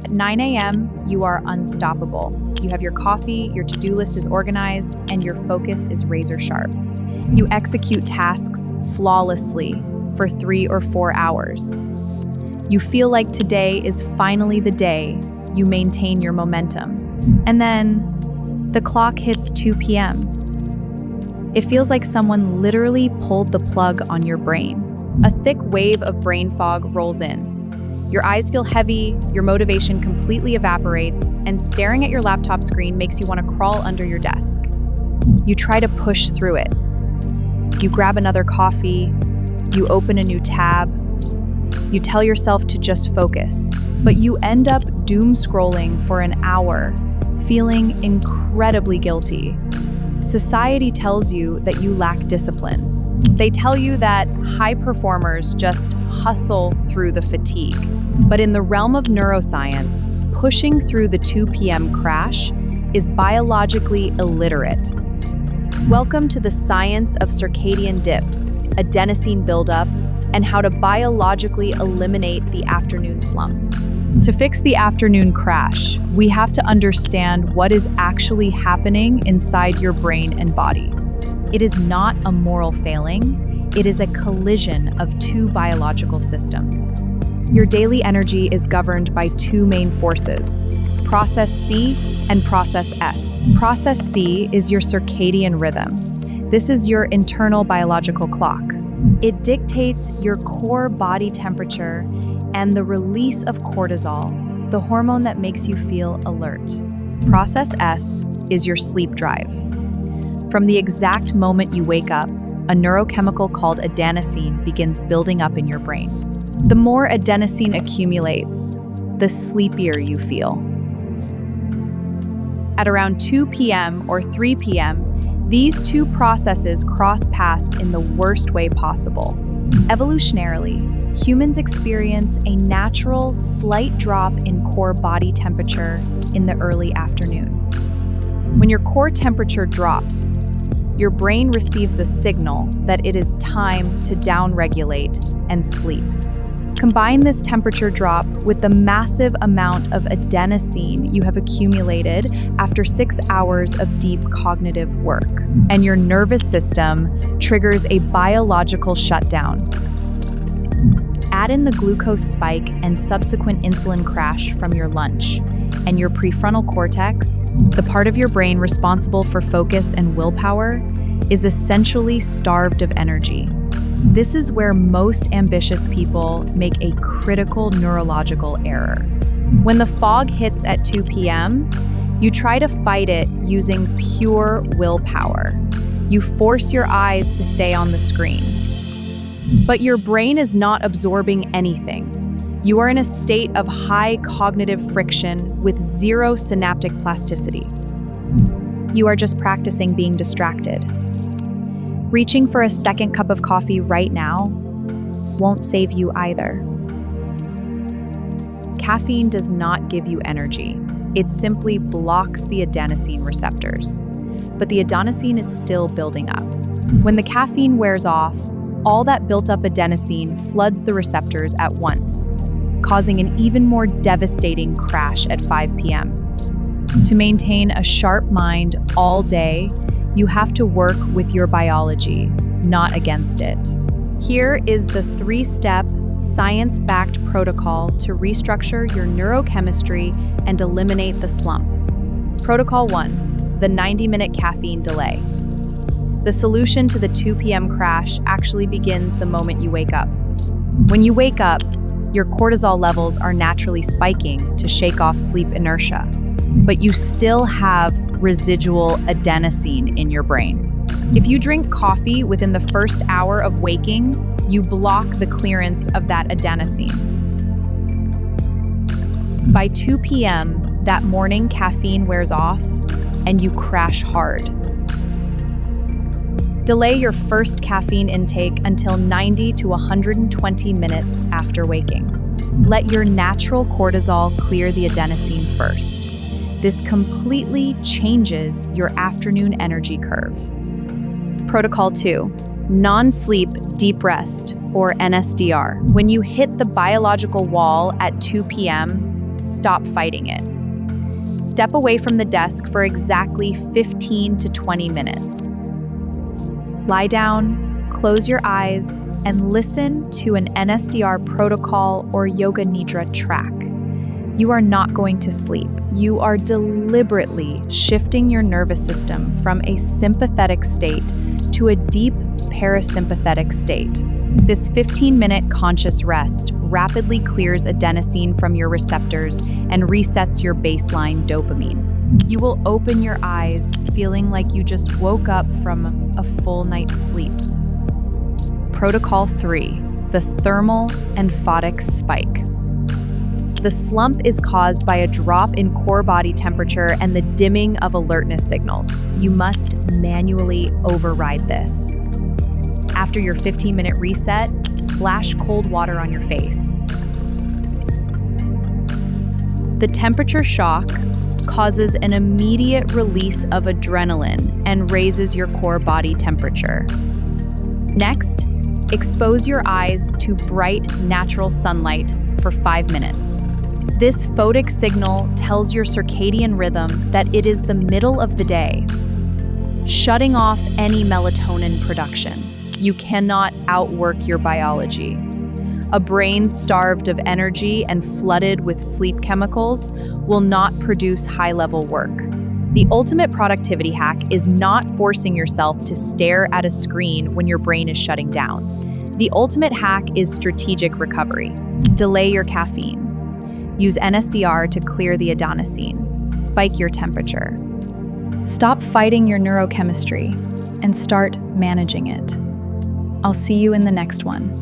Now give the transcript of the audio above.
At 9 a.m., you are unstoppable. You have your coffee, your to-do list is organized, and your focus is razor sharp. You execute tasks flawlessly for 3 or 4 hours. You feel like today is finally the day you maintain your momentum. And then the clock hits 2 p.m. It feels like someone literally pulled the plug on your brain. A thick wave of brain fog rolls in. Your eyes feel heavy, your motivation completely evaporates, and staring at your laptop screen makes you want to crawl under your desk. You try to push through it. You grab another coffee, you open a new tab, you tell yourself to just focus, but you end up doom scrolling for an hour, feeling incredibly guilty. Society tells you that you lack discipline. They tell you that high performers just hustle through the fatigue. But in the realm of neuroscience, pushing through the 2 p.m. crash is biologically illiterate. Welcome to the science of circadian dips, adenosine buildup, and how to biologically eliminate the afternoon slump. To fix the afternoon crash, we have to understand what is actually happening inside your brain and body. It is not a moral failing, it is a collision of two biological systems. Your daily energy is governed by two main forces, process C and process S. Process C is your circadian rhythm. This is your internal biological clock. It dictates your core body temperature and the release of cortisol, the hormone that makes you feel alert. Process S is your sleep drive. From the exact moment you wake up, a neurochemical called adenosine begins building up in your brain. The more adenosine accumulates, the sleepier you feel. At around 2 p.m. or 3 p.m., these two processes cross paths in the worst way possible. Evolutionarily, humans experience a natural, slight drop in core body temperature in the early afternoon. When your core temperature drops, your brain receives a signal that it is time to downregulate and sleep. Combine this temperature drop with the massive amount of adenosine you have accumulated after 6 hours of deep cognitive work, and your nervous system triggers a biological shutdown. Add in the glucose spike and subsequent insulin crash from your lunch, and your prefrontal cortex, the part of your brain responsible for focus and willpower, is essentially starved of energy. This is where most ambitious people make a critical neurological error. When the fog hits at 2 p.m., you try to fight it using pure willpower. You force your eyes to stay on the screen. But your brain is not absorbing anything. You are in a state of high cognitive friction with zero synaptic plasticity. You are just practicing being distracted. Reaching for a second cup of coffee right now won't save you either. Caffeine does not give you energy. It simply blocks the adenosine receptors. But the adenosine is still building up. When the caffeine wears off, all that built-up adenosine floods the receptors at once, causing an even more devastating crash at 5 p.m. To maintain a sharp mind all day, you have to work with your biology, not against it. Here is the 3-step, science-backed protocol to restructure your neurochemistry and eliminate the slump. Protocol 1, the 90-minute caffeine delay. The solution to the 2 p.m. crash actually begins the moment you wake up. When you wake up, your cortisol levels are naturally spiking to shake off sleep inertia, but you still have residual adenosine in your brain. If you drink coffee within the first hour of waking, you block the clearance of that adenosine. By 2 p.m., that morning caffeine wears off and you crash hard. Delay your first caffeine intake until 90 to 120 minutes after waking. Let your natural cortisol clear the adenosine first. This completely changes your afternoon energy curve. Protocol 2, non-sleep deep rest, or NSDR. When you hit the biological wall at 2 p.m., stop fighting it. Step away from the desk for exactly 15 to 20 minutes. Lie down, close your eyes, and listen to an NSDR protocol or Yoga Nidra track. You are not going to sleep. You are deliberately shifting your nervous system from a sympathetic state to a deep parasympathetic state. This 15-minute conscious rest rapidly clears adenosine from your receptors and resets your baseline dopamine. You will open your eyes feeling like you just woke up from a full night's sleep. Protocol 3, the thermal and photic spike. The slump is caused by a drop in core body temperature and the dimming of alertness signals. You must manually override this. After your 15-minute reset, splash cold water on your face. The temperature shock causes an immediate release of adrenaline and raises your core body temperature. Next, expose your eyes to bright, natural sunlight for 5 minutes. This photic signal tells your circadian rhythm that it is the middle of the day, shutting off any melatonin production. You cannot outwork your biology. A brain starved of energy and flooded with sleep chemicals will not produce high-level work. The ultimate productivity hack is not forcing yourself to stare at a screen when your brain is shutting down. The ultimate hack is strategic recovery. Delay your caffeine. Use NSDR to clear the adenosine. Spike your temperature. Stop fighting your neurochemistry and start managing it. I'll see you in the next one.